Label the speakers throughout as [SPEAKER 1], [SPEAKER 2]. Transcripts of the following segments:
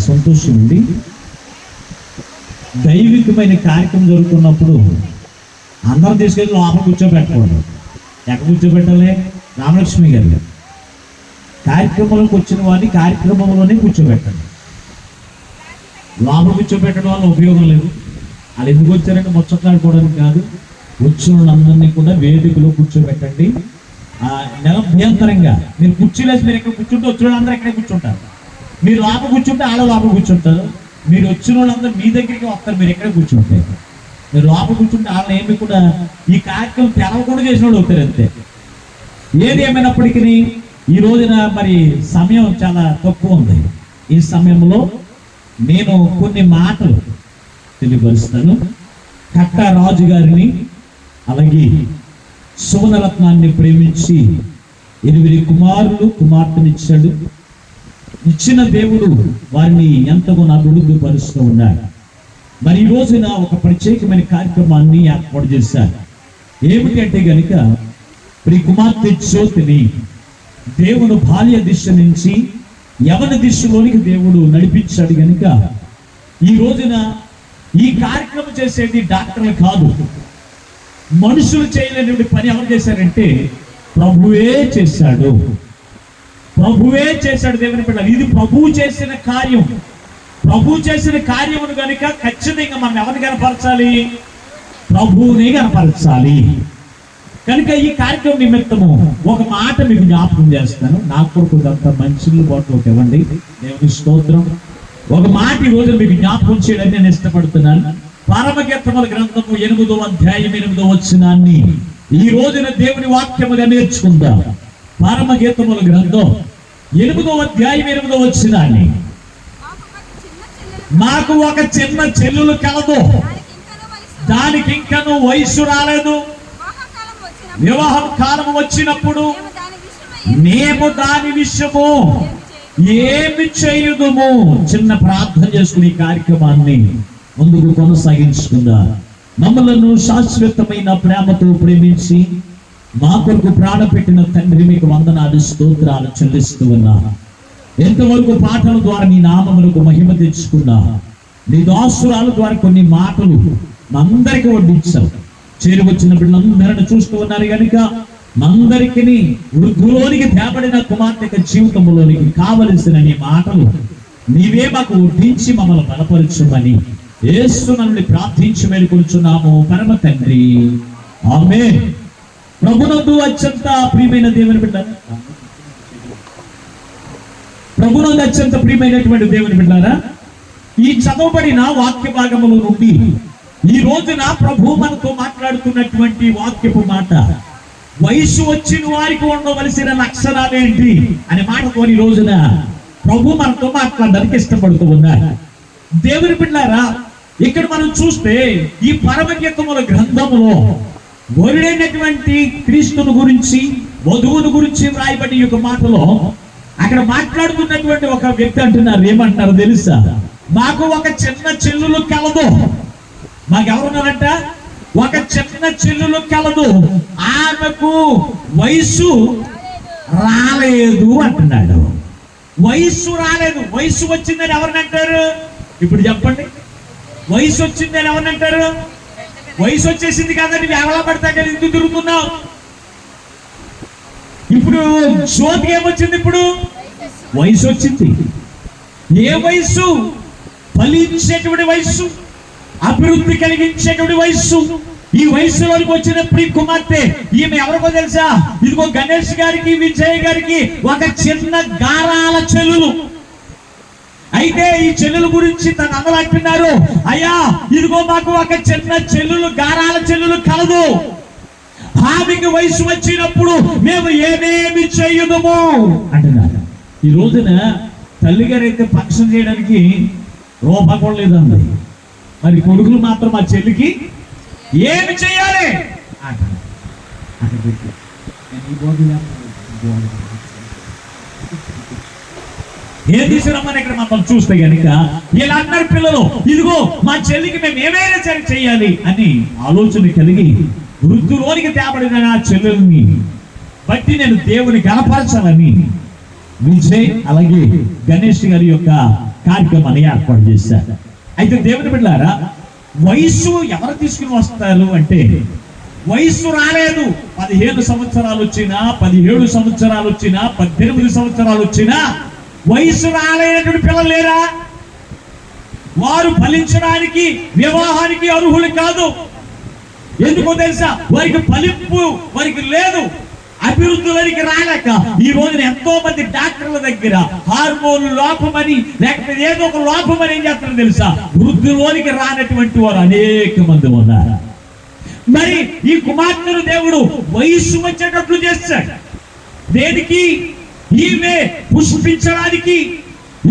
[SPEAKER 1] సంతోషం అండి. దైవికమైన కార్యక్రమం జరుగుతున్నప్పుడు అందరం తీసుకెళ్ళి లోపల కూర్చోబెట్టకూడదు. ఎక్కడ కూర్చోబెట్టాలి? రామలక్ష్మి గారు కార్యక్రమంలోకి వచ్చిన వారిని కార్యక్రమంలోనే కూర్చోబెట్టండి. లోపల కూర్చోబెట్టడం వల్ల ఉపయోగం లేదు. వాళ్ళు ఎందుకు వచ్చారంటే ముచ్చట్లాడుకోవడానికి కాదు. వచ్చిన వాళ్ళందరినీ కూడా వేదికలో కూర్చోబెట్టండి. నిరభ్యంతరంగా మీరు కుర్చీలేసి మీరు ఎక్కడ కూర్చుంటే వచ్చిన వాళ్ళందరూ ఎక్కడే కూర్చుంటారు. మీరు లోపల కూర్చుంటే వాళ్ళ లోపల కూర్చుంటారు. మీరు వచ్చిన వాళ్ళందరూ మీ దగ్గరికి వస్తారు. మీరు ఎక్కడ కూర్చుంటారు. మీరు లోపల కూర్చుంటే వాళ్ళని ఏమి కూడా ఈ కార్యక్రమం తెరవకుండా చేసిన వాళ్ళు అవుతారు అంతే. ఏది ఏమైనప్పటికీ ఈ రోజున మరి సమయం చాలా తక్కువ ఉంది. ఈ సమయంలో నేను కొన్ని మాటలు తెలియపరుస్తాను. కట్ట రాజు గారిని అలాగే సువర్ణరత్నాన్ని ప్రేమించి 8 కుమారులు కుమార్తెనిచ్చాడు. ఇచ్చిన దేవుడు వారిని ఎంతగానో అభివృద్ధి పరుస్తూ ఉన్నాడు. మరి ఈ రోజున ఒక ప్రత్యేకమైన కార్యక్రమాన్ని ఏర్పాటు చేశారు. ఏమిటంటే గనుక ప్రియ కుమార్తె జ్యోతిని దేవుడు బాల్య దిశ నుంచి యవన దిశలోనికి దేవుడు నడిపించాడు. గనుక ఈ రోజున ఈ కార్యక్రమం చేసేది డాక్టర్లు కాదు, మనుషులు చేయలేని పని ఎవరు చేశారంటే ప్రభువే చేశాడు. ప్రభువే చేశాడు. దేవుని బిడ్డలు, ఇది ప్రభువు చేసిన కార్యం. ప్రభు చేసిన కార్యమును కనుక ఖచ్చితంగా మనం ఎవరిని కనపరచాలి? ప్రభువుని కనపరచాలి. కనుక ఈ కార్యక్రమం నిమిత్తము ఒక మాట మీకు జ్ఞాపకం చేస్తాను. నాకు కొరకు అంత మంచి బాటలోకి ఇవ్వండి. దేవుని స్తోత్రం. ఒక మాట ఈ రోజు మీకు జ్ఞాపకం చేయడానికి నేను ఇష్టపడుతున్నాను. పరమగీతముల గ్రంథము 8వ అధ్యాయం 8వ వచనాన్ని ఈ రోజున దేవుని వాక్యముగా నేర్చుకుందాం. పరమగీతముల గ్రంథం 8వ అధ్యాయం 8వ వచనాన్ని. నాకు ఒక చిన్న చెల్లెలు కలదు, దానికి ఇంకను వయసు రాలేదు. వివాహం కాలం వచ్చినప్పుడు మేము దాని విషయము ఏమి చేయుదుము. చిన్న ప్రార్థన చేసుకుని ఈ కార్యక్రమాన్ని ముందుకు కొనసాగించుకుందా. మమ్మలను శాశ్వతమైన ప్రేమతో ప్రేమించి మా కొరకు ప్రాణ పెట్టిన తండ్రి మీకు వందనాలు స్తోత్రాలు చెల్లిస్తూ ఉన్నా. ఎంతవరకు పాటల ద్వారా నీ నామములకు మహిమ తెచ్చుకున్నా. నీ దాసురాల ద్వారా కొన్ని మాటలు అందరికీ వడ్డించావు. చేరి వచ్చిన బిడ్డలందరిని చూస్తూ ఉన్నారు కనుక మందరికి వృద్ధులోనికి తేబడిన కుమార్తె జీవితంలోనికి కావలసిన నీ మాటలు నీవే మాకు వడ్డించి మమ్మల్ని బలపరచుమని యేసునందు ప్రార్థించి వేడుకొనుచున్నాము పరమ తండ్రి, ఆమేన్. ప్రభునందు అత్యంత ప్రియమైన దేవుని బిడ్డ, ప్రభునందు అత్యంత ప్రియమైనటువంటి దేవుని బిడ్డారా, ఈ చదవబడిన వాక్య భాగముల నుండి ఈ రోజున ప్రభు మనతో మాట్లాడుతున్నటువంటి వాక్యపు మాట, వయసు వచ్చిన వారికి ఉండవలసిన లక్షణాలు ఏంటి అనే మాటతో ఈ రోజున ప్రభు మనతో మాట్లాడడానికి ఇష్టపడుతూ ఉన్నారు. దేవుని బిడ్డారా, ఇక్కడ మనం చూస్తే ఈ పరమగీతముల గ్రంథములో వరుడైనటువంటి క్రీస్తుని గురించి, వధువుని గురించి వ్రాయబడి యొక్క మాటలో అక్కడ మాట్లాడుతున్నటువంటి ఒక వ్యక్తి అంటున్నారు. ఏమంటారు తెలుసా? మాకు ఒక చిన్న చెల్లులు కలదు. మాకెవరున్నారంట? ఒక చిన్న చెల్లులు కలదు, ఆమెకు వయసు రాలేదు అంటున్నాడు. వయసు రాలేదు. వయసు వచ్చిందని ఎవరిని అంటారు? ఇప్పుడు చెప్పండి, వయసు వచ్చిందని ఎవరిని అంటారు? వయసు వచ్చేసింది కదండి, ఎవలా పడతా కదా ఎందుకు తిరుగుతున్నావు? ఇప్పుడు జ్యోతికి ఏమొచ్చింది? ఇప్పుడు వయసు వచ్చింది. ఏ వయసు? ఫలించేటువంటి వయసు, అభివృద్ధి కలిగించేటువంటి వయసు. ఈ వయసులోకి వచ్చినప్పుడు ఈ కుమార్తె, ఈమె ఎవరికో తెలుసా? ఇదిగో గణేష్ గారికి, విజయ్ గారికి ఒక చిన్న గారాల చెల్లులు. అయితే ఈ చెల్లెల గురించి తన అన్నలు అంటున్నారు, అయ్యా ఇదిగో మాకు ఒక చిన్న చెల్లులు, గారాల చెల్లులు కలదు. ఆమెకి వయసు వచ్చినప్పుడు మేము ఏమేమి చేయుదము అంటున్నారు. ఈ రోజున తల్లి గారు అయితే ఫంక్షన్ చేయడానికి రూపాయి కూడా లేదండి. మరి కొడుకులు మాత్రం మా చెల్లికి ఏమి చేయాలి అంటారు. ఏం తీసుకురమ్మని ఇక్కడ మనం చూస్తే కనుక వీళ్ళందరి పిల్లలు ఇదిగో మా చెల్లికి మేము ఏమైనా సరే చేయాలి అని ఆలోచన కలిగి వృద్ధులోనికి తేబడిన నా చెల్లెల్ని బట్టి నేను దేవుని గణపరచాలని విజయ్ అలాగే గణేష్ గారి యొక్క కార్యక్రమాన్ని ఏర్పాటు చేశారు. అయితే దేవుని బిడ్డలారా, వయస్సు ఎవరు తీసుకుని వస్తారు అంటే, వయస్సు రాలేదు. 15 సంవత్సరాలు వచ్చినా, 17 సంవత్సరాలు వచ్చినా, 18 సంవత్సరాలు వచ్చినా వయస్సు రాలేనటువంటి పిల్లలు లేరా? వారు ఫలించడానికి, వివాహానికి అర్హులు కాదు. ఎందుకో తెలుసా? వారికి ఫలింపు వారికి లేదు, అభివృద్ధి వారికి రాలేక ఈ రోజున ఎంతో మంది డాక్టర్ల దగ్గర హార్మోన్ లోపమని, లేకపోతే ఏదో ఒక లోపమని ఏం చేస్తారో తెలుసా? వృద్ధిలోనికి రానటువంటి వారు అనేక మంది ఉన్నారు. మరి ఈ కుమార్తెను దేవుడు వయస్సు వచ్చేటట్లు చేస్తాడు. దేనికి? ఈమె పుష్పించడానికి,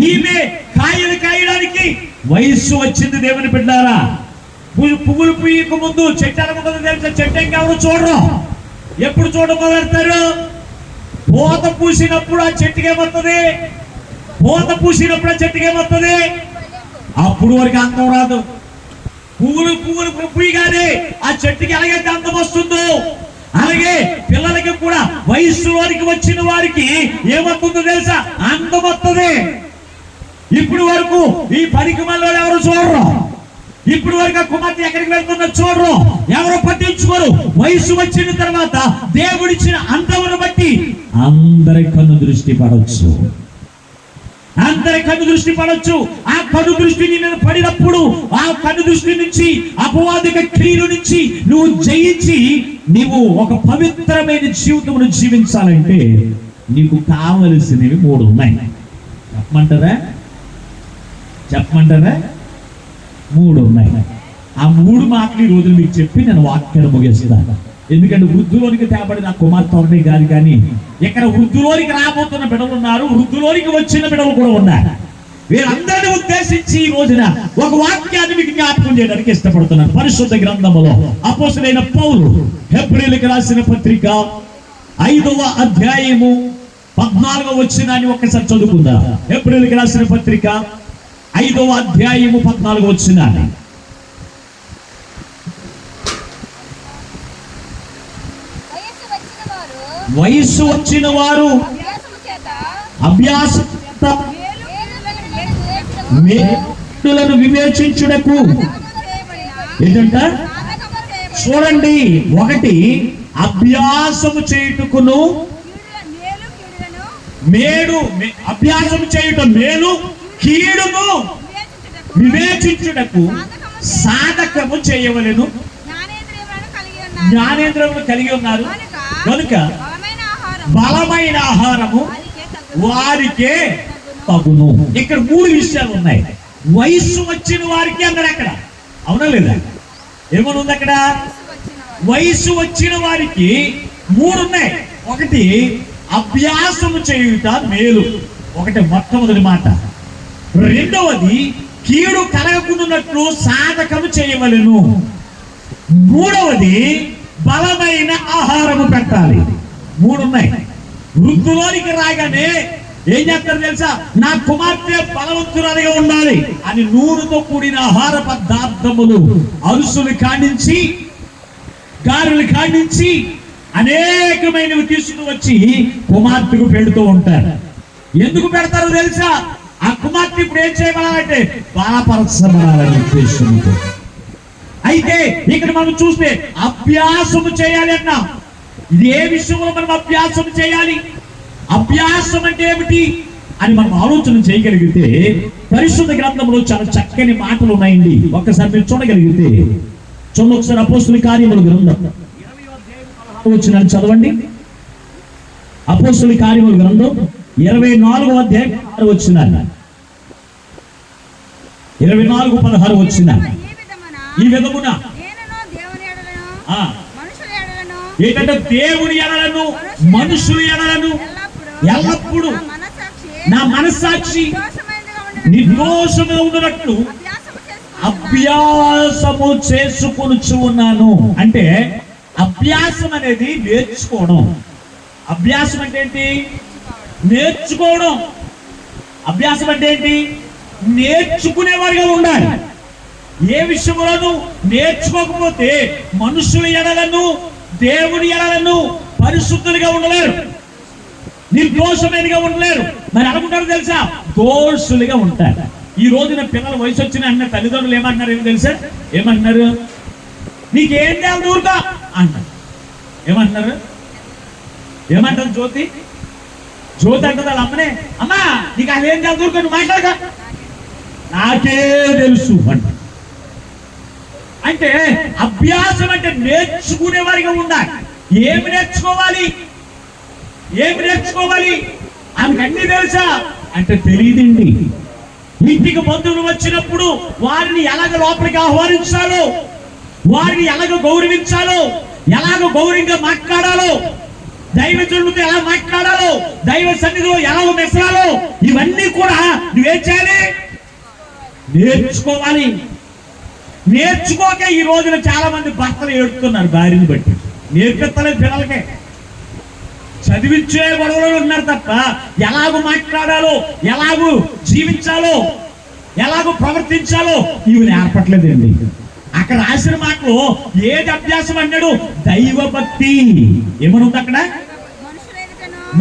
[SPEAKER 1] ఈమె కాయలు కాయడానికి వయస్సు వచ్చింది. దేవుని బిడ్డారా, పువ్వులు పూయక ముందు చెట్టు అనుకుంటుంది తెలుసా? చెట్టు ఇంకెవరు చూడరు. ఎప్పుడు చూడమోదడతారు? పూత పూసినప్పుడు ఆ చెట్టుకి ఏమవుతుంది? పూత పూసినప్పుడు ఆ చెట్టుకి ఏమవుతుంది? అప్పుడు వరకు అందం రాదు. పువ్వులు పూయగానే ఆ చెట్టుకి ఎలాగైతే అందం వస్తుందో, అలాగే పిల్లలకి కూడా వయస్సులోనికి వచ్చిన వారికి ఏమవుతుందో తెలుసా? అందం వస్తుంది. ఇప్పుడు వరకు ఈ పనికి మళ్ళీ ఎవరు చూడరు. ఇప్పుడు వరకు ఆ కుమార్తె ఎక్కడికి వెళ్తున్నా చూడరు, ఎవరు పట్టించుకోరు. వయసు వచ్చిన తర్వాత దేవుడిచ్చిన అందమును బట్టి అందరి కన్ను దృష్టి పడవచ్చు, అందరి కన్ను దృష్టి పడవచ్చు. ఆ కన్ను దృష్టి నీ మీద పడినప్పుడు, ఆ కన్ను దృష్టి నుంచి, అపవాదిక క్రియల నుంచి నువ్వు జయించి నీవు ఒక పవిత్రమైన జీవితమును జీవించాలంటే నీకు కావలసినవి 3 ఉన్నాయి. చెప్పమంటారా? 3 ఉన్నాయి. ఆ 3 మాటలు ఈ రోజు మీకు చెప్పి నేను వాక్యాన్ని ముగిస్తాను. ఎందుకంటే వృద్ధులోనికి తేబడిన కుమార్తె ఒకటి కాదు, కానీ ఇక్కడ వృద్ధులోనికి రాబోతున్న బిడ్డలు ఉన్నారు, వృద్ధులోనికి వచ్చిన బిడ్డలు కూడా ఉన్నారు. వీరందరిని ఉద్దేశించి ఈ రోజున ఒక వాక్యాన్ని మీకు జ్ఞాపకం చేయడానికి ఇష్టపడుతున్నాను. పరిశుద్ధ గ్రంథములో అపోస్తలుడైన పౌలు హెబ్రీయులకు రాసిన పత్రిక 5వ అధ్యాయము 14వ వచనాన్ని ఒక్కసారి చదువుకుందాం. హెబ్రీయులకు రాసిన పత్రిక 5వ అధ్యాయము 14వ వచనాన్ని. వయస్సు వచ్చిన వారు అభ్యాస మేలులను వివేచించుటకు ఏంటంట? చూడండి, 1 అభ్యాసము చేయుటకును, అభ్యాసము చేయుట మేలు, కీడును వివేచించుటకు సాధకము చేయవలెను. జ్ఞానేంద్రియములను కలిగి ఉన్నారు కనుక బలమైన ఆహారము వారికే తగును. ఇక్కడ 3 విషయాలు ఉన్నాయి. వయస్సు వచ్చిన వారికి అన్నాడు అక్కడ, అవునా లేదా? ఏమని ఉంది అక్కడ? వయస్సు వచ్చిన వారికి 3 ఉన్నాయి. 1 అభ్యాసము చేయుట మేలు, మొట్టమొదటి మాట. 2వది కీడు కలగకుండాన్నట్లు సాధకము చేయవలెను. 3వది బలమైన ఆహారము పెట్టాలి. 3 ఉన్నాయి. వృద్ధులోనికి రాగానే ఏం చేస్తారు తెలుసా? నా కుమార్తె బలవంతురాలిగా ఉండాలి అని నూనెతో కూడిన ఆహార పదార్థములు, అరుసులు కాడించి, గారెలు కాడించి అనేకమైనవి తీసుకుని వచ్చి కుమార్తెకు పెడుతూ ఉంటారు. ఎందుకు పెడతారో తెలుసా? ఆ కుమార్తె ఇప్పుడు ఏం చేయబడాలంటే బలపరచబడాలని ఉద్దేశంతో. అయితే ఇక్కడ మనం చూస్తే అభ్యాసము చేయాలి అన్నా. ఇది ఏ విషయంలో మనం అభ్యాసం చేయాలి? అభ్యాసం అంటే ఏమిటి అని మనం ఆలోచన చేయగలిగితే పరిశుద్ధ గ్రంథంలో చాలా చక్కని మాటలు ఉన్నాయండి. ఒక్కసారి మీరు చూడగలిగితే చూడండి. ఒకసారి అపోస్తుల కార్యముల గ్రంథం 20వ అధ్యాయం చదవండి. అపోస్తుల కార్యముల గ్రంథం 24వ అధ్యాయం 6వ వచనం. 24:16 వచనం. ఈ విధమున ఏంటంటే దేవుని ఎడలను మనుషుల ఎడలను ఎల్లప్పుడు నా మనస్సాక్షి నిర్దోషంగా ఉన్నట్లు అభ్యాసము చేసుకొనుచు ఉన్నాను. అంటే అభ్యాసం అనేది నేర్చుకోవడం. అభ్యాసం అంటే ఏంటి? నేర్చుకోవడం. అభ్యాసం అంటే ఏంటి? నేర్చుకునేవారిగా ఉండాలి. ఏ విషయంలోనూ నేర్చుకోకపోతే మనుషుల ఎడలను దేవుని ఎడలను పరిశుద్ధులుగా ఉండలేరు, నిర్దోషమైనగా ఉండలేరు. మరి అనుకుంటారు తెలుసా? దోషులుగా ఉంటారు. ఈ రోజున పిల్లల వయసు వచ్చిన అన్న తల్లిదండ్రులు ఏమంటున్నారు ఏమో తెలుసా? ఏమంటున్నారు? నీకేం చేయాలి ఊరుగా అంటారు. ఏమంటున్నారు? ఏమంటారు? జ్యోతి అంటుంది వాళ్ళ అమ్మనే, అమ్మా నీకు అదేం చేయాలి ఊరుగా, నువ్వు మాట్లాడక, నాకే తెలుసు అంట. అంటే అభ్యాసం అంటే నేర్చుకునే వారిగా ఉండాలి. ఏమి నేర్చుకోవాలి? ఆమెకు అన్ని తెలుసా అంటే తెలియదండి. ఇంటికి బంధువులు వచ్చినప్పుడు వారిని ఎలాగ లోపలికి ఆహ్వానించాలో, వారిని ఎలాగ గౌరవించాలో, ఎలాగ గౌరవంగా మాట్లాడాలో, దైవజనులతో ఎలా మాట్లాడాలో, దైవ సన్నిధిలో ఎలా మెసరాలో, ఇవన్నీ కూడా నువ్వేం చేయాలి? నేర్చుకోవాలి. నేర్చుకోక ఈ రోజున చాలా మంది భర్తలు ఏడుతున్నారు భార్యని బట్టి. నేర్పిస్తలేదు పిల్లలకే, చదివించే గొడవలు ఉన్నారు తప్ప ఎలాగూ మాట్లాడాలో, ఎలాగూ జీవించాలో, ఎలాగూ ప్రవర్తించాలో ఇవి నేర్పట్లేదండి. అక్కడ రాసిన మాటలు ఏది అభ్యాసం అన్నాడు? దైవభక్తి. ఏమనుంది అక్కడ?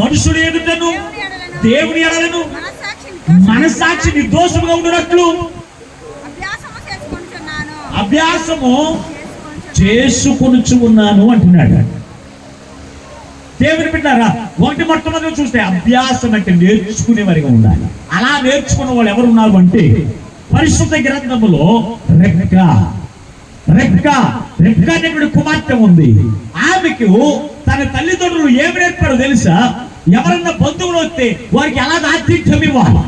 [SPEAKER 1] మనుషులు ఎదుటను దేవుని ఎడలను మనస్సాక్షి నిర్దోషంగా ఉండినట్లు అభ్యాసము చేసుకొనుచు ఉన్నాను అంటున్నాడు. దేవుని బిడ్డారా, మొట్టమొదటి చూస్తే అభ్యాసం అంటే నేర్చుకునే వారిగా ఉండాలి. అలా నేర్చుకున్న వాళ్ళు ఎవరు ఉన్నారు అంటే పరిశుద్ధ గ్రంథములో రెబ్కా అనేటువంటి కుమార్తె ఉంది. ఆమెకు తన తల్లిదండ్రులు ఏమి నేర్పారో తెలుసా? ఎవరన్నా బంధువులు వస్తే వారికి ఎలా ఆతిథ్యం ఇవ్వాలి,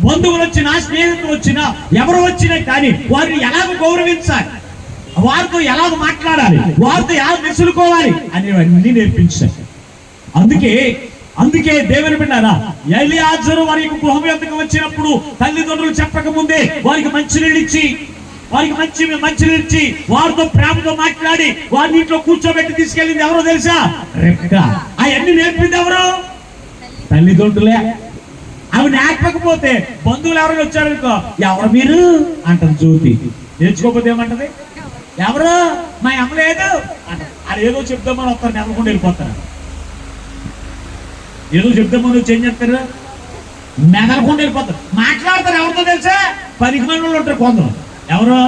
[SPEAKER 1] బంధువులు వచ్చినా స్నేహితులు వచ్చినా ఎవరు వచ్చినా కానీ వారిని ఎలాగ గౌరవించాలి, వారితో ఎలాగ మాట్లాడాలి, వారితో ఎలా మెసులుకోవాలి అనేవన్నీ నేర్పించారు. అందుకే దేవుని బిడ్డారా, ఎలియాజరు వారి గృహం యొద్దకు వచ్చినప్పుడు తల్లిదండ్రులు చెప్పక ముందే వారికి మంచినీళ్ళు ఇచ్చి వారితో ప్రేమతో మాట్లాడి వారిని ఇంట్లో కూర్చోబెట్టి తీసుకెళ్ళింది ఎవరో తెలుసా? రెబ్కా. అవన్నీ నేర్పింది ఎవరు? తల్లిదండ్రులే. అవి నేర్పకపోతే బంధువులు ఎవరైనా వచ్చారనుకో, ఎవరు మీరు అంటారు జ్యోతి. నేర్చుకోకపోతే ఏమంటది? ఎవరు? మా అమ్మ లేదు అంటారు. అది ఏదో చెప్దామని వస్తారు, నెలకుండా వెళ్ళిపోతారు. ఏదో చెప్దామని వచ్చి ఏం చెప్తారు? మెదలకుండా వెళ్ళిపోతారు. మాట్లాడతారు ఎవరితో తెలుసా? 10 మంది ఉంటారు కొందరు. ఎవరు?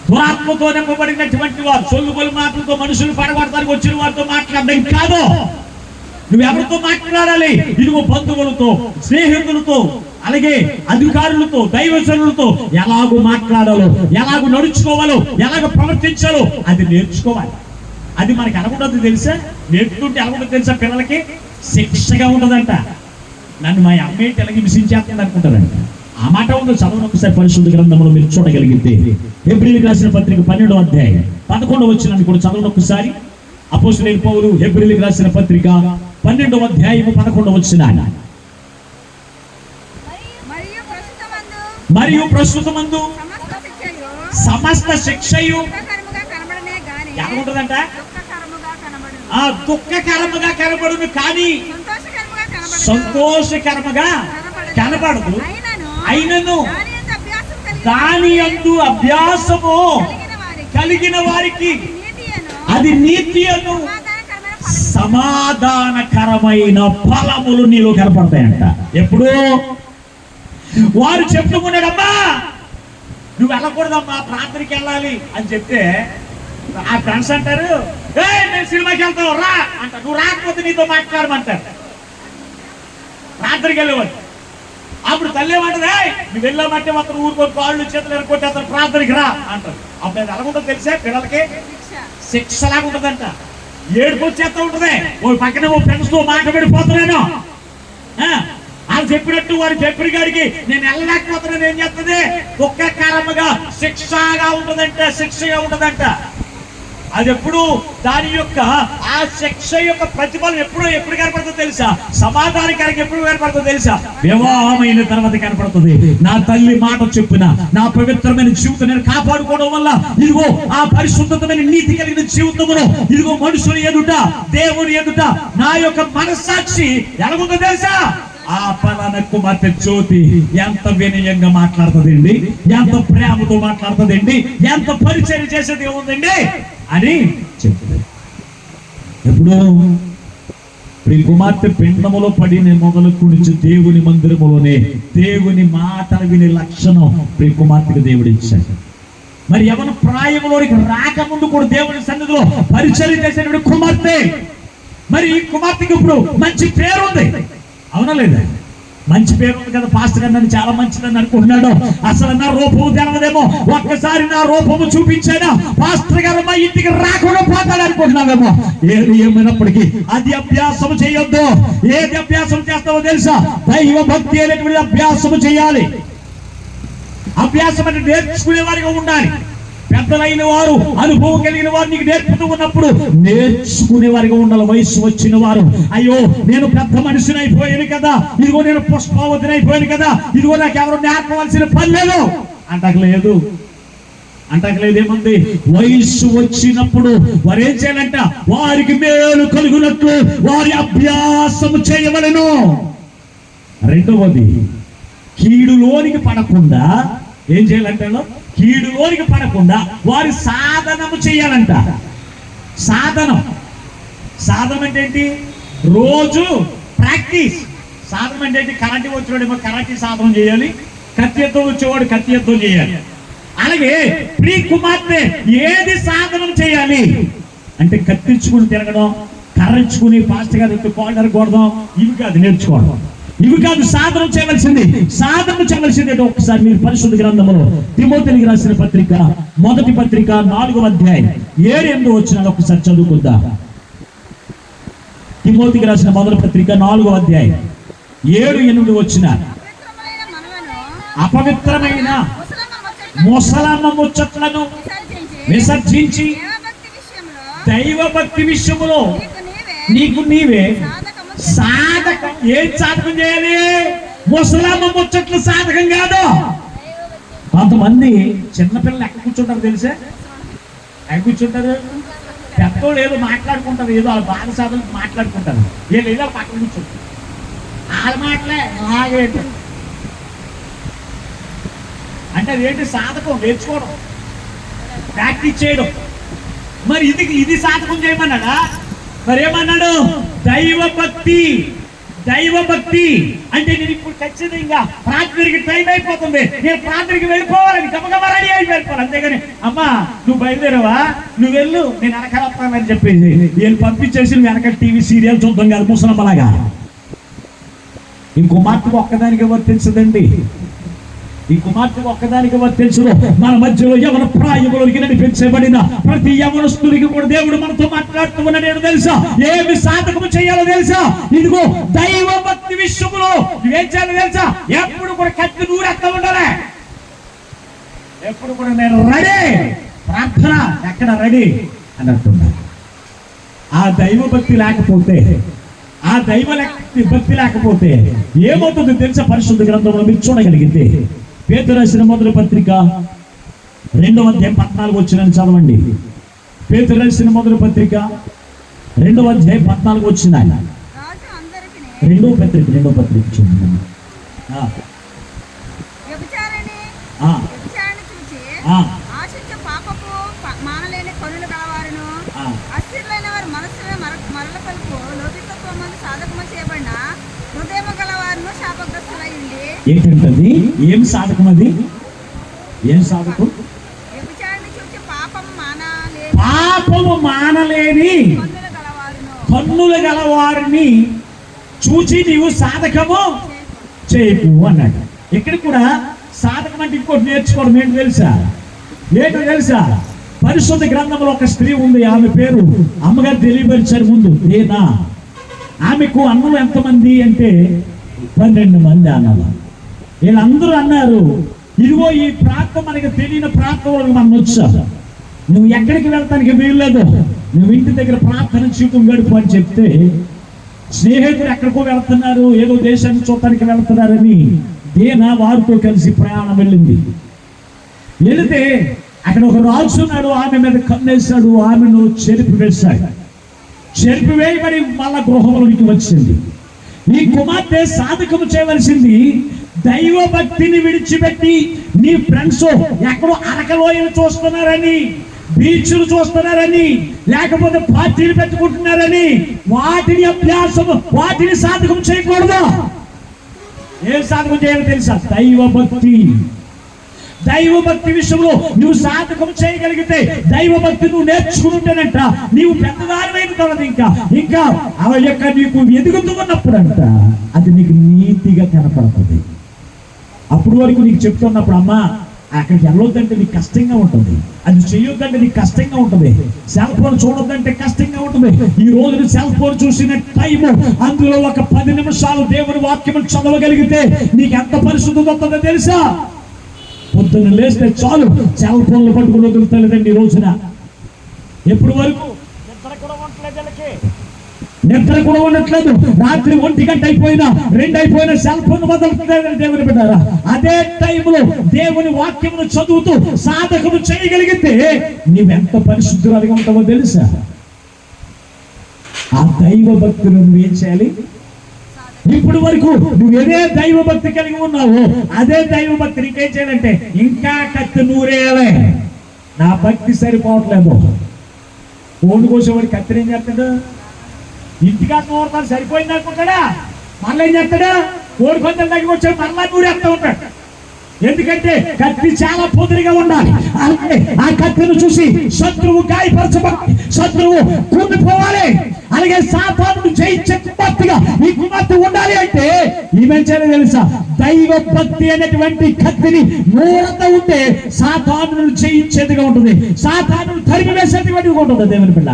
[SPEAKER 1] దురాత్మతో నింపబడినటువంటి వారు. సొల్లుబొలి మాటలతో మనుషులు పడగొడతానికి వచ్చిన వారితో మాట్లాడడం కాదు. నువ్వెవరితో మాట్లాడాలి? ఇదిగో బంధువులతో, స్నేహితులతో, అలాగే అధికారులతో, దైవజనులతో ఎలాగో మాట్లాడాలో, ఎలాగో నడుచుకోవాలో, ఎలాగో ప్రవర్తించాలో అది నేర్చుకోవాలి. అది మనకి ఎలాగుంటుంది తెలుసా? నేర్చుకుంటే ఎలాగుంటుంది తెలుసా? పిల్లలకి శిక్షగా ఉంటుందంట. నన్ను మా అమ్మేంటి ఎలాగ హింసించేస్తుంది అనుకుంటారంట. ఆ మాట ఉంది. చదవను ఒకసారి పరిశుద్ధ గ్రంథంలో మీరు చూడగలిగితే. హెబ్రీయులకు రాసిన పత్రిక 12వ అధ్యాయం 11వ వచనాన్ని కూడా చదవను ఒకసారి. అపోస్తలుడైన పౌలు హెబ్రీయులకు రాసిన పత్రిక 12వ అధ్యాయం 11వ వచనాన్ని. మరియు ప్రస్తుతమందు సమస్త శిక్షయు ఎలా ఉంటుందంట? దుఃఖకరముగా కనబడును కానీ సంతోషకరముగా కనబడదు. అయినను దాని యందు అభ్యాసము కలిగిన వారికి అది నీతి అను సమాధానకరమైన ఫలములు నీలో కనపడతాయంట. ఎప్పుడు? వారు చెప్తున్నాడమ్మా నువ్వు వెళ్ళకూడదమ్మా, ప్రార్థనకి వెళ్ళాలి అని చెప్తే ఆ ఫ్రెండ్స్ అంటారు, నేను సినిమాకి వెళ్తావు రా అంట. నువ్వు రాకపోతే నీతో మాట్లాడమంటారు. ప్రార్థనకి వెళ్ళేవాడు. అప్పుడు తల్లి ఏమంటది, నువ్వు వెళ్ళామంటే అతను ఊరుకొని కాళ్ళు చేతులు ఎరగొట్టి అతను ప్రార్థనకి రా అంటారు. అప్పుడు అది ఎలాగుంటుంది తెలిసే? పిల్లలకి శిక్ష లాగా ఉంటుందంట. ఏడుపు వచ్చేస్తా ఉంటుంది. ఓ పక్కన ఓ ఫ్రెండ్స్ తో మాట్లాడిపోతున్నాను. వాళ్ళు చెప్పినట్టు వారు చెప్పిన గాడికి నేను వెళ్ళలేకపోతున్నాను. ఏం చేస్తుంది? దుఃఖకరముగా శిక్షగా ఉంటుందంట. అది ఎప్పుడు దాని యొక్క ఆ శిక్ష యొక్క ప్రతిఫలం ఎప్పుడు కనపడుతుందో తెలుసా? సమాధానకరంగా ఎప్పుడు కనపడుతుందో తెలుసా? వివాహమైన తర్వాత కనపడుతుంది. నా తల్లి మాట చెప్పిన నా పవిత్రమైన జీవితం నేను కాపాడుకోవడం వల్ల ఇదిగో ఆ పరిశుద్ధమైన నీతి కలిగిన జీవితంలో ఇదిగో మనుషుల ఎదుట, దేవుని ఎదుట నా యొక్క మనస్సాక్షి ఎలాగుందో తెలుసా? ఆ పలానా కుమార్తె జ్యోతి ఎంత వినయంగా మాట్లాడుతుందండి, ఎంత ప్రేమతో మాట్లాడుతుందండి, ఎంత పరిచయం చేసేది ఏముందండి అని చెప్తుంది. ఎప్పుడు ఈ కుమార్తె పిండములో పడిన మొదలుకుని దేవుని మందిరములోనే దేవుని మాటలు వినే లక్షణం ఈ కుమార్తెకు దేవుడు ఇచ్చాడు. మరి యవన ప్రాయములోనికి రాకముందు కూడా దేవుని సన్నిధిలో పరిచర్య చేసేటువంటి కుమార్తె. మరి ఈ కుమార్తెకి ఇప్పుడు మంచి పేరు ఉంది, అవునా లేదా? మంచి పేరు ఉంది కదా, పాస్టర్ గారు నన్ను చాలా మంచిదని అనుకుంటున్నాడు, అసలు నా రూపము తెలవదేమో, ఒక్కసారి నా రూపము చూపించాడా పాస్టర్ గారు మా ఇంటికి రాకుండా పోతాడు అనుకుంటున్నావేమో. ఏది ఏమైనప్పటికీ అది అభ్యాసం చేయొద్దు. ఏది అభ్యాసం చేస్తావో తెలుసా? దైవ భక్తి అనేటువంటి అభ్యాసము చేయాలి. అభ్యాసం అంటే నేర్చుకునే వారిగా ఉండాలి. పెద్దలైన వారు, అనుభవం కలిగిన వారు నీకు నేర్పుతూ ఉన్నప్పుడు నేర్చుకునే వారిగా ఉండాలి. వయసు వచ్చిన వారు, అయ్యో నేను పెద్ద మనిషిని అయిపోయాను కదా, ఇదిగో నేను పుష్పావతిని అయిపోయాను కదా, ఇదిగో నాకు ఎవరు నేర్పవలసిన పని లేదు అంటలేదు. ఏమంది? వయసు వచ్చినప్పుడు వారు ఏం చేయాలంట? వారికి మేలు కలుగునట్లు వారి అభ్యాసం చేయవలెను. రెండవది, కీడులోనికి పడకుండా ఏం చేయాలంటే, కీడులోనికి పడకుండా వారి సాధనము చేయాలంట. సాధనం అంటే ఏంటి? రోజు ప్రాక్టీస్. సాధనం అంటే ఏంటి? కరాటే వచ్చేవాడేమో కరాటే సాధనం చేయాలి, కత్తి యుద్ధం వచ్చేవాడు కత్తి యుద్ధం చేయాలి. అలాగే ప్రియ కుమార్తె ఏది సాధనం చేయాలి అంటే, కత్తించుకుని తిరగడం, కర్రించుకుని పాస్టర్ గారు కాలర్ కొడదాం, ఇవి కాదు నేర్చుకోవడం, ఇవి కాదు సాధన చేయవలసింది. సాధన చేయవలసింది ఒకసారి మీరు పరిశుద్ధ గ్రంథంలో తిమోతికి రాసిన పత్రిక, మొదటి పత్రిక 4వ అధ్యాయం 7-8 వచనాలు ఒకసారి చదువుకుందాం. తిమోతికి రాసిన మొదటి పత్రిక 4వ అధ్యాయం 7-8 వచనాలు. అపవిత్రమైన ముసలమ్మ ముచ్చట్లను విసర్జించి దైవ భక్తి విషయములో నీకు నీవే సాధకం. ఏం సాధకం చేయాలి? ముసలమ్మ ముచ్చట్లు సాధకం కాదు. కొంతమంది చిన్నపిల్లలు ఎక్కడ కూర్చుంటారు తెలుసా? ఎక్కడ కూర్చుంటారు? పెద్దోళ్ళు ఏదో మాట్లాడుకుంటారు, ఏదో వాళ్ళ బాధ సాధనలు మాట్లాడుకుంటారు, వీళ్ళు ఏదో పక్కన కూర్చుంటారు, వాళ్ళ మాటలే అలాగేంటి అంటే అదేంటి? సాధకం నేర్చుకోవడం, ప్రాక్టీస్ చేయడం. మరి ఇది సాధకం చేయమన్నాడా? మరి ఏమన్నాడు? దైవ భక్తి అంటే నేను ఇప్పుడు ఖచ్చితంగా ప్రార్థనకి టైం అయిపోతుంది, నేను ప్రార్థనకి వెళ్ళిపోవాలని గమగమ రెడీ అయిపోవాలి. అంతేగాని అమ్మా నువ్వు బయలుదేరావా, నువ్వు వెళ్ళు, నేను వెనకాల వస్తానని చెప్పేసి వీళ్ళు పంపించేసి నువ్వు వెనకాల టీవీ సీరియల్ చూద్దాం కాదు ముసలమ్మలాగా. ఈ కుమార్తెకు ఒక్కదానికి వర్తించదండి. ఈ కుమార్తెకు ఒక్కదానికి వర్తించదు. మన మధ్యలో యవన ప్రాయములోకి నడిపించబడిన ప్రతి యవనస్తుడికి కూడా దేవుడు మనతో మాట్లాడుతూ ఉన్నాడు. తెలుసా ఏమి సాధకము చేయాలో తెలుసా? ఇదిగో దైవ భక్తి విషయంలో నువ్వేం చేయాలో తెలుసా? ఎప్పుడు కూడా కత్తి నూరెక్క ఉండాలి. ఎప్పుడు కూడా నేను రెడీ, ప్రార్థన ఎక్కడ రెడీ అని అంటున్నాను. ఆ దైవ భక్తి లేకపోతే, ఆ దైవ భక్తి లేకపోతే ఏమవుతుందో తెలుసా? పరిశుద్ధ గ్రంథంలో మీరు చూడగలిగితే పేతురు రాసిన మొదటి పత్రిక 2వ అధ్యాయం 14 వచనాన్ని చదవండి. పేతురు రాసిన మొదటి పత్రిక 2వ అధ్యాయం 14 వచనాన్ని. 2వ పత్రిక చూడండి. ఏంటంటది? ఏం సాధకం అది? ఏం సాధకం? పాపము మానలేని కన్నుల గలవారిని చూచి నీవు సాధకము చేయకు అన్నాడు. ఇక్కడ కూడా సాధకం అంటే ఇంకోటి నేర్చుకోవడం ఏంటి తెలుసా? పరిశుద్ధ గ్రంథంలో ఒక స్త్రీ ఉంది, ఆమె పేరు అమ్మగారు తెలియపరిచారు ముందు ఏనా. ఆమెకు అన్నలు ఎంతమంది అంటే 12 మంది అన్నలు. వీళ్ళందరూ అన్నారు, ఇదిగో ఈ ప్రాంతం మనకి తెలియని ప్రాంతంలో మనం వచ్చాం, నువ్వు ఎక్కడికి వెళ్తానికి వీల్లేదు, నువ్వు ఇంటి దగ్గర ప్రార్థన జీవితం గడుపు అని చెప్తే, స్నేహితులు ఎక్కడికో వెళ్తున్నారు, ఏదో దేశాన్ని చూడటానికి వెళ్తున్నారని దేనా వారితో కలిసి ప్రయాణం వెళితే అక్కడ ఒక రాజు ఉన్నాడు, ఆమె మీద కన్నేశాడు, ఆమెను చెరిపివేయబడి మళ్ళా గృహంలోనికి వచ్చింది. ఈ కుమార్తె సాధకము చేయవలసింది దైవ భక్తిని విడిచిపెట్టి నీ ఫ్రెండ్స్ ఎక్కడో అరకలోయలు చూస్తున్నారని, బీచ్లు చూస్తున్నారని, లేకపోతే పార్టీలు పెట్టుకుంటున్నారని వాటిని అభ్యాసం, వాటిని సాధకం చేయకూడదు. ఏం సాధకం చేయాలో తెలుసా? దైవభక్తి. దైవభక్తి విషయంలో నువ్వు సాధకం చేయగలిగితే, దైవభక్తి నువ్వు నేర్చుకుంటేనంట నీవు పెద్దదానివైన తర్వాత ఇంకా ఆ యొక్క నీకు ఎదుగుతూ ఉన్నప్పుడంట అది నీకు నీతిగా కనపడుతుంది. అప్పుడు వరకు నీకు చెప్తున్నప్పుడు, అమ్మా అక్కడికి వెళ్ళొద్దంటే నీకు కష్టంగా ఉంటుంది, అది చేయొద్దంటే నీకు కష్టంగా ఉంటుంది, సెల్ ఫోన్ చూడొద్దంటే కష్టంగా ఉంటుంది. ఈ రోజు సెల్ ఫోన్ చూసిన టైము, అందులో ఒక 10 నిమిషాలు దేవుని వాక్యం చదవగలిగితే నీకు ఎంత పరిశుద్ధత వస్తుందో తెలుసా? పొద్దున్న లేస్తే చాలు సెల్ ఫోన్లు పట్టుకుని వదులుతలేదండి ఈ రోజున. ఎప్పుడు వరకు నిద్ర కూడా ఉండట్లేదు. రాత్రి 1 గంట అయిపోయినా 2 అయిపోయినా సెల్ ఫోన్ వదలట్లేదని దేవుని బిడ్డారా. అదే టైంలో దేవుని వాక్యమును చదువుతూ సాధకము చేయగలిగితే నీవెంత పరిశుద్ధురాలుగా ఉంటావో తెలుసా? ఆ దైవ భక్తులు నువ్వేం చేయాలి? ఇప్పుడు వరకు నువ్వు ఏదే దైవ భక్తి కలిగి ఉన్నావు, అదే దైవ భక్తి నీకేం చేయాలంటే ఇంకా కత్తి నూరేయాలి. నా భక్తి సరిపోవట్లేదు. కోడి కోసేవాడు కత్తిని ఏం చేస్తాడు? ఇంటికా నూరుతాడు, సరిపోయింది అనుకుంటాడా? మళ్ళీ ఏం చేస్తాడు? కోడి కొంచెం దగ్గర వచ్చాడు, మళ్ళా నూరేస్తూ ఉంటాడు. ఎందుకంటే కత్తి చాలా పొదిరిగా ఉండాలి. అలాగే ఆ కత్తిని చూసి శత్రువు గాయపరచబడి శత్రువు కూలిపోవాలి. అలాగే సాతానుడు జయించే కుమార్తెగా ఈ కుమార్తె ఉండాలి అంటే ఈమెం చేయాలి తెలుసా? దైవ భక్తి అనేటువంటి కత్తిని నూరంతా ఉంటే సాతానుడు జయించేదిగా ఉంటుంది, సాతానుడు తరిమి వేసేదిగా ఉంటుంది దేవుని బిడ్డ.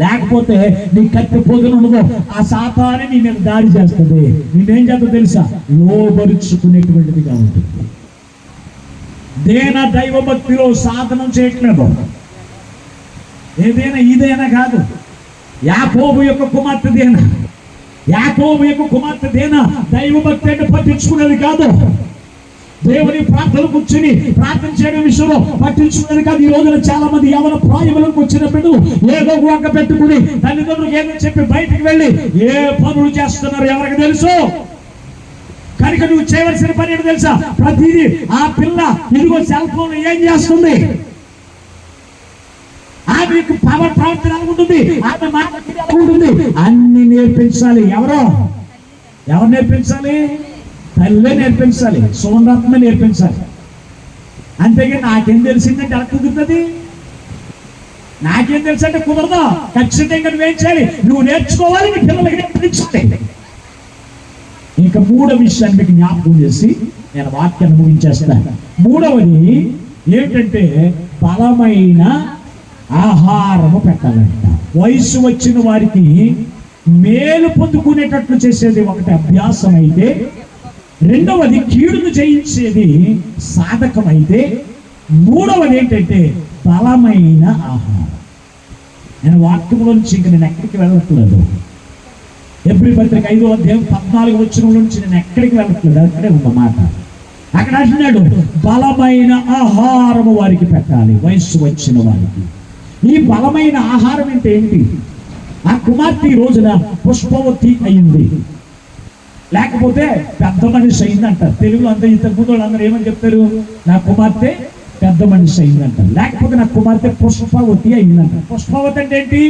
[SPEAKER 1] లేకపోతే నీ కత్తి పొదులు ఉండదు, ఆ సాతానే నీ మీద దాడి చేస్తుంది. నేనేం చేస్తా తెలుసా? లోబరుచుకునేటువంటిదిగా ఉంటుంది. దేనా దైవ భక్తిలో సాధనం చేయట్లేదు. ఏదైనా ఇదైనా కాదు. యాకోబు యొక్క కుమార్తె దేనా, యాకోబు యొక్క కుమార్తె దేనా దైవ భక్తి అంటే పట్టించుకునేది కాదు. దేవుని ప్రార్థన కూర్చుని ప్రార్థన చేయడం విషయంలో పట్టించుకునేది కాదు. ఈ రోజున చాలా మంది యవన ప్రాయములకు వచ్చినప్పుడు ఏదో వంక పెట్టుకుని తల్లిదండ్రులకు ఏదో చెప్పి బయటికి వెళ్ళి ఏ పనులు చేస్తున్నారు ఎవరికి తెలుసు? కనుక నువ్వు చేయవలసిన పని ఏంటో తెలుసా? ప్రతిదీ ఆ పిల్ల ఇదిగో సెల్ ఫోన్ ఏం చేస్తుంది, ఆమెకు పవర్ ప్రవర్తన ఉంటుంది, ఆమె మాట ఉంటుంది, అన్ని నేర్పించాలి. ఎవరు నేర్పించాలి? తల్లే నేర్పించాలి, సోనరత్న నేర్పించాలి. అంతేగాని నాకేం తెలిసిందంటే ఎలా కుదురుతుంది? నాకేం తెలుసు అంటే కుదరదు. ఖచ్చితంగా నువ్వేం చేయాలి? నువ్వు నేర్చుకోవాలి, నీ పిల్లలకి నేర్పించాలి. ఇంకా మూడో విషయాన్ని మీకు జ్ఞాపకం చేసి నేను వాక్యాన్ని ముగించేస్తాను. మూడవది ఏంటంటే బలమైన ఆహారము పెట్టాలంట. వయసు వచ్చిన వారికి మేలు పొందుకునేటట్లు చేసేది ఒకటి అభ్యాసం అయితే, రెండవది కీడును జయించేది సాధకం అయితే, మూడవది ఏంటంటే బలమైన ఆహారం. నేను వాక్యంలో నుంచి ఇంక నేను ఎక్కడికి వెళ్ళట్లేదు. ఎబ్రీ పత్రిక 5వ అధ్యాయం 14వ వచనం నుంచి నేను ఎక్కడికి వెళ్ళట్లేదు, అక్కడే ఉన్నమాట. అక్కడ అంటున్నాడు బలమైన ఆహారము వారికి పెట్టాలి, వయస్సు వచ్చిన వారికి. ఈ బలమైన ఆహారం అంటే ఏంటి? ఆ కుమార్తె ఈ రోజున పుష్పవతి అయింది, లేకపోతే పెద్ద మనిషి అయిందంటారు. తెలుగులో అంతా ఇంతకుముందు వాళ్ళందరూ ఏమని చెప్తారు? నా కుమార్తె పెద్ద మనిషి అయిందంటారు, లేకపోతే నా కుమార్తె పుష్పవతి అయిందంటారు. పుష్పవతి అంటే ఏంటి?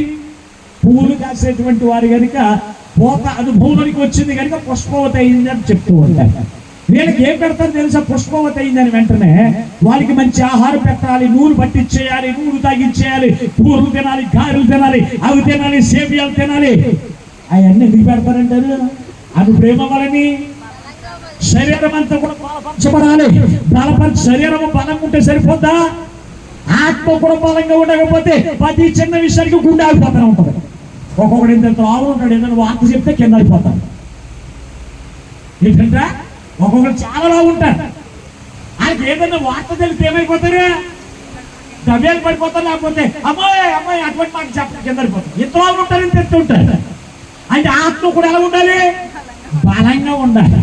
[SPEAKER 1] పువ్వులు కాసేటువంటి వారు కనుక పోత అనుభవంలోనికి వచ్చింది కనుక పుష్పవతి అయిందని చెప్తూ ఉంటారు. వీళ్ళకి ఏం పెడతారు తెలుసా? పుష్పవతి అయిందని వెంటనే వాళ్ళకి మంచి ఆహారం పెట్టాలి, నూనె పట్టించేయాలి, నూనె తాగిచ్చేయాలి, పూర్లు తినాలి, గారెలు తినాలి, అవి తినాలి, సేమియాలు తినాలి. అవన్నీ ఎందుకు పెడతారంటారు? అది ప్రేమ వలని శరీరం అంతా కూడా బలపరచబడాలి. శరీరం బలంగా ఉంటే సరిపోద్దా? ఆత్మ కూడా బలంగా ఉండకపోతే ప్రతి చిన్న విషయానికి గుండె ఆగిపోతూనే ఉంటుంది. ఒక్కొక్కడు ఎంత ఆవు ఉంటాడు, ఏదైనా వార్త చెప్తే కింద ఆగిపోతాడు. ఏంటంటే ఒక్కొక్కరు చాలా ఉంటారు, ఆయనకి ఏదైనా వార్త తెలిస్తే ఏమైపోతారు? దవ్యాలు పడిపోతారు, లేకపోతే అమ్మాయి అమ్మాయి అటువంటి మాట చెప్పడం కింద పడిపోతారు. ఎంత ఆవు ఉంటారని చెప్తూ ఉంటారు. అంటే ఆత్మ కూడా ఎలా ఉండాలి? బలంగా ఉండాలి.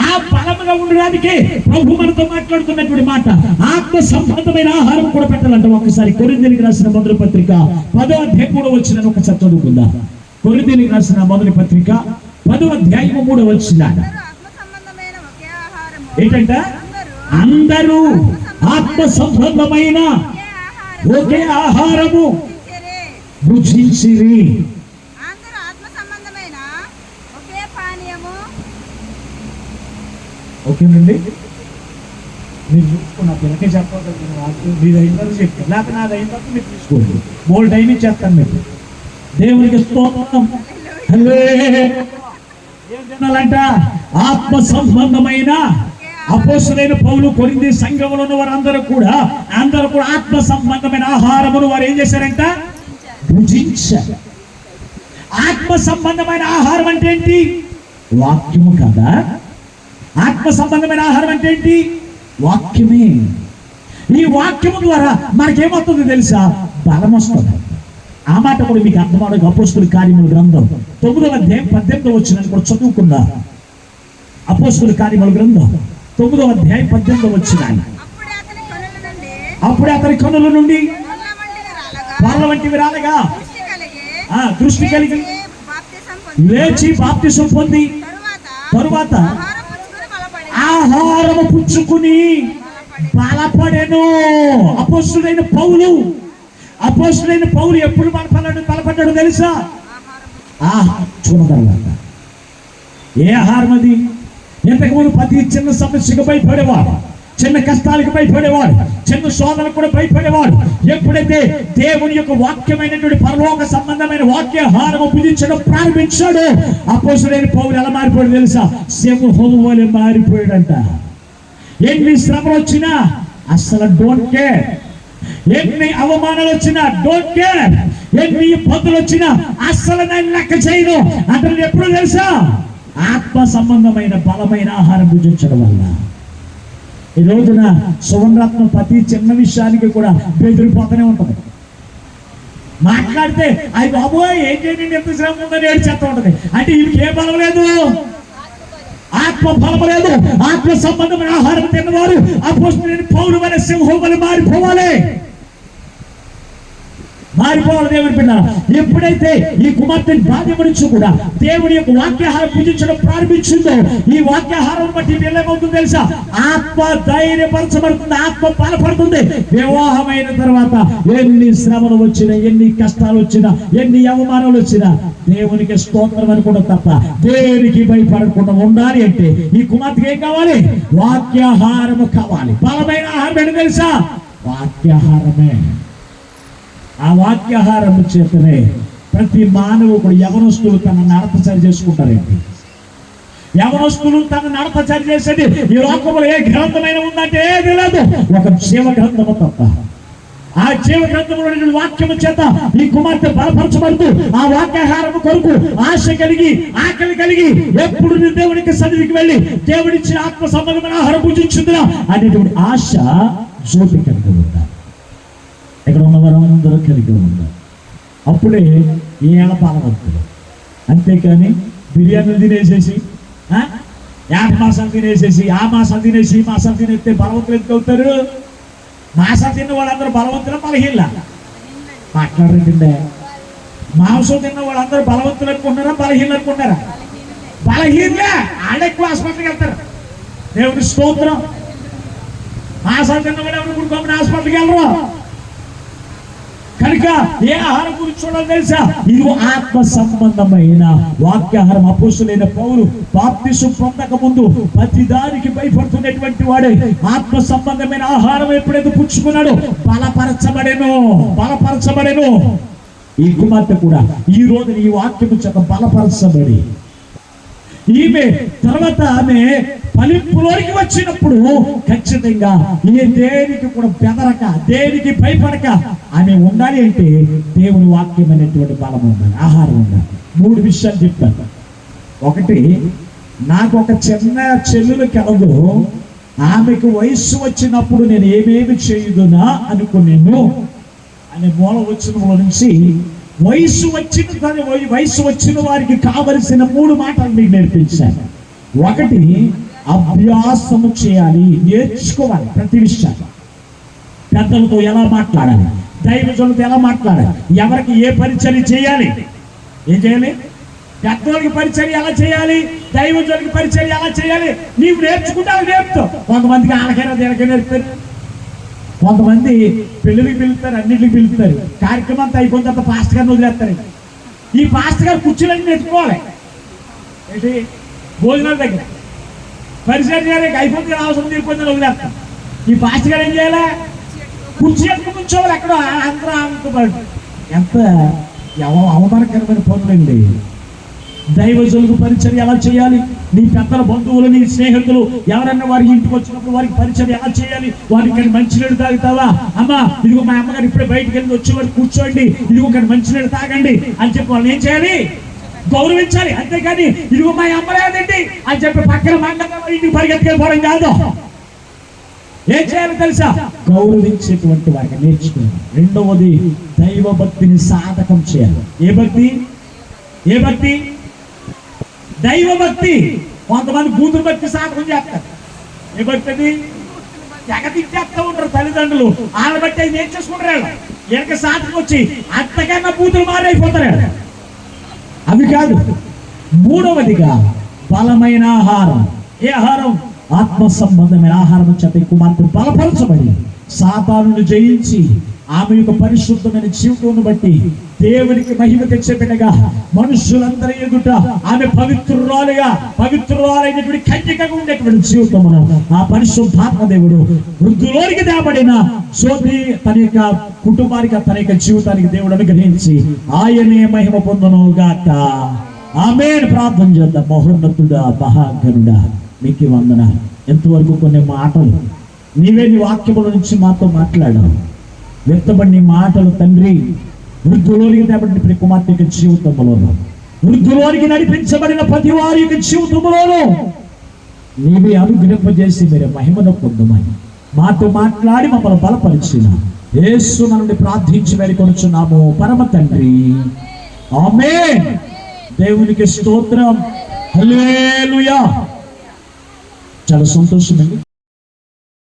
[SPEAKER 1] ఆ బలంగా ఉండడానికి ప్రభు మనతో మాట్లాడుతున్నటువంటి మాట ఆత్మ సంబంధమైన ఆహారం కూడా పెట్టాలంట. ఒకసారి కొరింథీయులకు రాసిన మొదటి పత్రిక 10వ అధ్యాయం 3వ వచనం ఒకసారి చదువుకుందాం. కొరింథీయులకు రాసిన మొదటి పత్రిక 10వ అధ్యాయం 3వ వచనం ఏంటంటే అందరూ ఆత్మ సంబంధమైన ఒకే ఆహారము
[SPEAKER 2] భుజించిరి.
[SPEAKER 1] భుజించిరి.
[SPEAKER 2] అందరూ ఆత్మ సంబంధమైన ఒకే పానీయము.
[SPEAKER 1] ఓకేనండి, మీరు చూసుకున్న పిల్లకే చెప్పదు, మీరు అయిందని చెప్పి లేకపోతే నాది అయిన తర్వాత మీరు తీసుకోండి. బోల్ టైం ఇచ్చేస్తాను మీకు. దేవునికి స్తోత్రం. హల్లెలూయా. ఏం తినాలంట? ఆత్మ సంబంధమైన అపోస్తలుడైన పౌలు కొరింథీ సంఘంలో ఉన్న వారందరూ కూడా ఆత్మ సంబంధమైన ఆహారమును వారు ఏం చేశారంట? భుజించారు. ఆత్మ సంబంధమైన ఆహారం అంటే ఏంటి? వాక్యము కదా. ఆత్మ సంబంధమైన ఆహారం అంటే ఏంటి? వాక్యమే. ఈ వాక్యము ద్వారా మనకేమవుతుంది తెలుసా? బలం వస్తుంది. ఆ మాట కూడా మీకు అర్థమవడానికి అపోస్తలుల కార్యముల గ్రంథం 9వ అధ్యాయం 18వ వచనాన్ని కూడా చదువుకుందాం. అపోస్తలుల కార్యముల గ్రంథం 9వ అధ్యాయం 18వ వచనాన్ని. అప్పుడే అతని కన్నుల నుండి వాళ్ళ వంటివి రాలగా దృష్టి కలిగి లేచి బాప్తిసం పొంది తరువాత ఆహారము పుచ్చుకుని బలపడెను. అపోస్తలుడైన పౌలు ఎప్పుడు బలపడ్డాడు తెలుసా? చూడగలట. ఏ ఆహారం అది? ఇంతకుముందు ప్రతి చిన్న సమస్యకు భయపడేవాడు, చిన్న కష్టాలకు భయపడేవాడు, చిన్న శోధనకు కూడా భయపడేవాడు. ఎప్పుడైతే దేవుని యొక్క వాక్యమైనటువంటి పరలోక సంబంధమైన వాక్యాహారము భుజించడం ప్రారంభించాడు, అపోస్తలుడైన పౌలు ఎలా మారిపోయాడు తెలుసా? సింహం వలె మారిపోయాడంట. ఎన్ని శ్రమలు వచ్చినా అసలు డోంట్ కేర్, ఎన్ని అవమానాలు వచ్చినా డోంట్ కేర్, ఎన్ని ఇబ్బందులు వచ్చినా అసలు నేను లెక్క చేయను అంటే ఎప్పుడు తెలుసా? ఆత్మ సంబంధమైన బలమైన ఆహారం భుజించడం వల్ల. ఈ రోజున సువర్ణరత్నం ప్రతి చిన్న విషయానికి కూడా బెదిరిపోతూనే ఉంటుంది. మాట్లాడితే అది బాబోయ్ ఏం చేయండి ఎంత శ్రమ ఉందని ఏడ్చేస్తూ ఉంటుంది. అంటే వీరికి ఏ బలం లేదు? ఆత్మ బలం లేదు. ఆత్మ సంబంధమైన ఆహారం తిన్నవారు అపోస్తలుడైన పౌలు వలె సింహం వలె మారిపోవాలి. దేవుని పిల్ల. ఎప్పుడైతే ఈ కుమార్తె భార్య నుంచి కూడా దేవుని యొక్క వాక్యాహారం పూజించడం ప్రారంభించిందో, ఈ వాక్యాహారం బట్టి ఏమవుతుంది తెలుసా? ఆత్మ ధైర్యపరచబడుతుంది, ఆత్మ బలపడుతుంది. వివాహమైన తర్వాత ఎన్ని శ్రమలు వచ్చినా, ఎన్ని కష్టాలు వచ్చినా, ఎన్ని అవమానాలు వచ్చినా దేవునికి స్తోత్రం అనుకోవడం తప్ప దేనికి భయపడకుండా ఉండాలి అంటే ఈ కుమార్తెకి ఏం కావాలి? వాక్యాహారము కావాలి. బలమైన ఆహారం ఏంటి తెలుసా? వాక్యాహారమే. ఆ వాక్యాహారం చేతనే ప్రతి మానవుడు, యవనస్తులు తన నడత సరి చేసుకుంటారండి. యవనస్తులు తన నడత సరి చేసేది ఈ లోకంలో ఏ గ్రంథమైన ఉందంటే ఏది లేదు, ఒక జీవ గ్రంథము తప్ప. ఆ జీవ గ్రంథంలో వాక్యము చేత ఈ కుమార్తె బలపరచబడుతూ ఆ వాక్యాహారం కొరకు ఆశ కలిగి, ఆకలి కలిగి, ఎప్పుడు దేవునికి సన్నిధికి వెళ్ళి దేవుడిచ్చిన ఆత్మ సంబంధమైన ఆహారం పూజించుందిరా అనేటువంటి ఆశ జ్యోతి కలిగి ఉండాలి. ఇక్కడ ఉన్నవారు అందరూ కలిగి ఉన్నారు. అప్పుడే ఏళ్ళ బలవంతులు. అంతేకాని బిర్యానీలు తినేసేసి, యాభై మాసాలు తినేసేసి, ఆ మాసాలు తినేసి ఈ మాసాలు తినేస్తే బలవంతులు ఎందుకు అవుతారు? మాసాలు తిన్న వాళ్ళందరూ బలవంతులు బలహీనలా మాట్లాడండి. మాంసం తిన్న వాళ్ళందరూ బలవంతులు అనుకుంటున్నారా, బలహీనలు అనుకుంటారా? బలహీనలే. వాళ్ళు ఎక్కువ హాస్పిటల్కి వెళ్తారు. దేవుని స్తోత్రం. మాసాలు తిన్న వాళ్ళు ఎవరు గుడికోమని హాస్పిటల్కి వెళ్ళరు. కనుక ఏ ఆహారం గురించి చూడాలి తెలుసా? ఇది ఆత్మ సంబంధమైన వాక్యాహారం. అపోస్తలుడైన పౌలు బాప్తిసం పొందక ముందు ప్రతి దానికి భయపడుతున్నటువంటి వాడే ఆత్మ సంబంధమైన ఆహారం ఎప్పుడైతే పుచ్చుకున్నాడో బలపరచబడెను. ఈ కుమార్తె కూడా ఈ రోజు ఈ వాక్యము చేత బలపరచబడి ఈమె తర్వాత ఆమె ఫలింపులోకి వచ్చినప్పుడు ఖచ్చితంగా ఈ దేనికి కూడా బెదరక, దేనికి భయపడక ఆమె ఉండాలి అంటే దేవుని వాక్యం అనేటువంటి బలం ఉండాలి, ఆహారం ఉండాలి. 3 విషయాలు చెప్తాను. ఒకటి, నాకు ఒక చిన్న చెల్లెలు కలదు, ఆమెకు వయస్సు వచ్చినప్పుడు నేను ఏమేమి చేయుదునా అనుకున్నాను అనే మూల వచనంలో నుంచి వయస్సు వచ్చిన వారికి కావలసిన 3 మాటలు మీకు నేర్పించాను. ఒకటి, అభ్యాసము చేయాలి, నేర్చుకోవాలి. ప్రతి విషయాలు పెద్దలతో ఎలా మాట్లాడాలి, దైవజనులతో ఎలా మాట్లాడాలి, ఎవరికి ఏ పరిచర్య చేయాలి, ఏం చేయాలి, పెద్దోళ్ళకి పరిచర్య ఎలా చేయాలి, దైవజనులకి పరిచర్య ఎలా చేయాలి, నీవు నేర్చుకుంటే అవి నేర్పుతావు. కొంతమందికి ఆలకైనా దేనికైనా నేర్పుతారు. కొంతమంది పెళ్ళికి పిలుస్తారు, అన్నింటికి పిలుస్తారు, కార్యక్రమం అంతా అయిపోయిన తర్వాత పాస్టర్ గారిని వదిలేస్తారు. ఈ పాస్టర్ గారు కుర్చీలన్నీ నెట్టుకోవాలి ఏంటి భోజనాల దగ్గర. పరిసర గారికి అయిపోతుంది అవసరం తీరిపోయిందని వదిలేస్తాం. ఈ పాస్టర్ గారు ఏం చేయాలి? కుర్చీ ఎక్కడ కూర్చోవాలి, ఎక్కడ అందరూ ఆమెతో. ఎంత అవమానకరమైన పనులండి. దైవజనులకు పరిచర్య ఎలా చేయాలి? నీ పెద్దల బంధువులు, నీ స్నేహితులు ఎవరన్నా వారి ఇంటికి వచ్చినప్పుడు వారికి పరిచర్య ఎలా చేయాలి? వారికి మంచినీళ్ళు తాగుతావా? అమ్మా ఇదిగో మా అమ్మగారు ఇప్పుడే బయటికి వెళ్ళి వచ్చే వారికి కూర్చోండి, ఇదిగో ఒక మంచినీళ్ళు తాగండి అని చెప్పి వాళ్ళని ఏం చేయాలి? గౌరవించాలి. అంతేకాని ఇదిగో మా అమ్మ లేదండి అని చెప్పి పక్కన మంగళ ఇంటికి పరిగెత్తుకెళ్ళిపోవడం కాదు. ఏం చేయాలి తెలుసా? గౌరవించేటువంటి వారికి నేర్చుకోవాలి. రెండవది దైవ భక్తిని సాధకం చేయాలి. ఏ భక్తి? ఏ భక్తి? దైవ భక్తి. కొంతమంది కూతురు భక్తి సాధకం చేస్తారు. ఏ భక్తి అది? జగతిచ్చేస్తూ ఉంటారు తల్లిదండ్రులు, వాళ్ళ బట్టి అది నేర్చేసుకుంటారు. వెనక సాధకం వచ్చి అంతకన్నా కూతురు మారైపోతారు. అవి కాదు. మూడవదిగా బలమైన ఆహారం. ఏ ఆహారం? ఆత్మ సంబంధమైన ఆహారం చేత కుమార్తె బలపరచబడి సాతానును జయించి ఆమె యొక్క పరిశుద్ధమైన జీవితాన్ని బట్టి దేవునికి మహిమ తెచ్చే బిడ్డగా మనుషులందరి ఎదుట ఆమె పవిత్రురాలైనటువంటి కన్యకగా ఉండేటువంటి జీవితమును ఆ పరిశుద్ధాత్మ దేవుడు వృద్ధులోనికి తేబడిన సోది తన యొక్క కుటుంబానికి, తన యొక్క జీవితానికి దేవుడు అనుగ్రహించి ఆయనే మహిమ పొందును గాక. ఆమేన్. ప్రార్థన చేద్దాం. మహోన్నతుడా, మహాగణుడా, మీకు వందన. ఎంతవరకు కొన్ని మాటలు నీవే నీ వాక్యముల నుంచి మాతో మాట్లాడావు. వ్యక్తపడిన మాటలు తండ్రి వృద్ధులోనికి తేబడిన ప్రతి కుమార్తె యొక్క జీవితంలోను, వృద్ధులోనికి నడిపించబడిన ప్రతి వారి యొక్క జీవితంలోను నీవే అనుగ్రహింపజేసి మీరే మహిమను పొందమని మాతో మాట్లాడి మమ్మల్ని బలపరిచిన యేసు నుండి ప్రార్థించి వేడుకొనుచున్నాము పరమ తండ్రి. ఆమేన్. దేవునికి స్తోత్రం. హల్లెలూయా. చాలా సంతోషమండి.